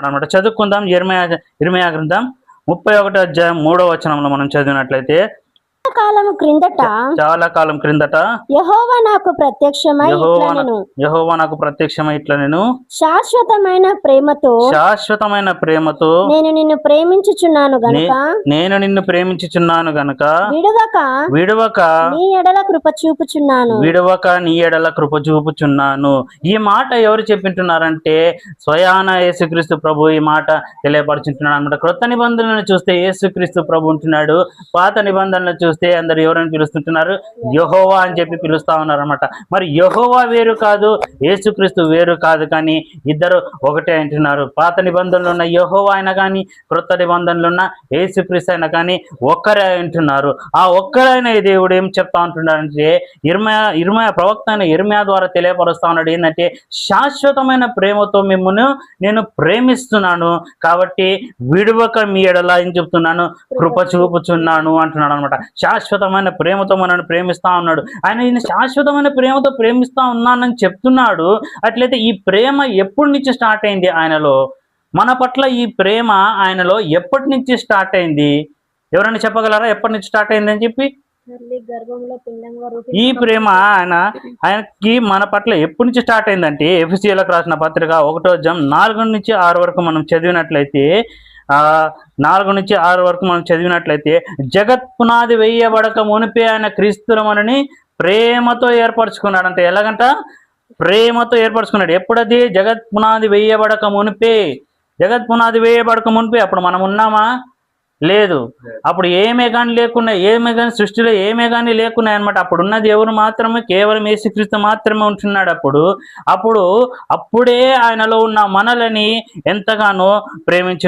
అనమాట. చదువుకుందాం. ఇర్మీయా గ్రంథం 31వ అధ్యాయం 3వ వచనంలో మనం చదివినట్లయితే, చాలా కాలం క్రిందట యెహోవా నాకు ప్రత్యక్షమై ఇట్లా నేను శాశ్వతమైన ప్రేమతో నేను నిన్ను ప్రేమించుచున్నాను గనుక విడువక నీ ఎడల కృప చూపుచున్నాను. ఈ మాట ఎవరు చెప్పింటున్నారంటే స్వయాన యేసుక్రీస్తు ప్రభు ఈ మాట తెలియపరుచుంటున్నాడు అనమాట. క్రొత్త నిబంధనలను చూస్తే యేసుక్రీస్తు ప్రభు ఉంటున్నాడు. పాత నిబంధనలను చూస్తే అందరు ఎవరని పిలుస్తుంటున్నారు? యెహోవా అని చెప్పి పిలుస్తా ఉన్నారు అనమాట. మరి యెహోవా వేరు కాదు, యేసుక్రీస్తు వేరు కాదు, కానీ ఇద్దరు ఒకటే అంటున్నారు. పాత నిబంధనలు ఉన్న యెహోవా అయినా కానీ, క్రొత్త నిబంధనలు ఉన్న యేసుక్రీస్తు అయినా కానీ ఒక్కరే అంటున్నారు. ఆ ఒక్కరైన దేవుడు ఏం చెప్తా ఉంటున్నాడంటే, ఇర్మీయా ప్రవక్త అయిన ఇర్మీయా ద్వారా తెలియపరుస్తా ఉన్నాడు. ఏంటంటే, శాశ్వతమైన ప్రేమతో మిమ్మల్ని నేను ప్రేమిస్తున్నాను, కాబట్టి విడువక మీ ఎడల ఏం చెప్తున్నాను? కృప చూపుచున్నాను అంటున్నాడు అనమాట. శాశ్వతమైన ప్రేమతో మనల్ని ప్రేమిస్తా ఉన్నాడు. ఆయన శాశ్వతమైన ప్రేమతో ప్రేమిస్తా ఉన్నానని చెప్తున్నాడు. అట్లయితే ఈ ప్రేమ ఎప్పటి నుంచి స్టార్ట్ అయింది ఆయనలో? మన పట్ల ఈ ప్రేమ ఆయనలో ఎప్పటి నుంచి స్టార్ట్ అయింది? ఎవరైనా చెప్పగలరా ఎప్పటి నుంచి స్టార్ట్ అయింది అని చెప్పి? ఈ ప్రేమ ఆయనకి మన పట్ల ఎప్పటి నుంచి స్టార్ట్ అయిందంటే, ఎఫెసీయులకు రాసిన పత్రిక 1వ అధ్యాయం 4 నుంచి 6 వరకు మనం చదివినట్లయితే, 4 నుంచి 6 వరకు మనం చదివినట్లయితే, జగత్ పునాది వేయబడక మునిపే ఆయన క్రీస్తులమని ప్రేమతో ఏర్పరచుకున్నాడు. అంటే ఎలాగంట? ప్రేమతో ఏర్పరచుకున్నాడు. ఎప్పుడది? జగత్ పునాది వేయబడక మునిపే. జగత్ పునాది వేయబడక మునిపే. అప్పుడు మనం ఉన్నామా? లేదు. అప్పుడు ఏమే కానీ సృష్టిలో ఏమే కానీ లేకున్నాయి అనమాట. అప్పుడు ఉన్నది ఎవరు మాత్రమే? కేవలం యేసుక్రీస్తు మాత్రమే ఉంటున్నాడు. అప్పుడే ఆయనలో ఉన్న మనలని ఎంతగానో ప్రేమించు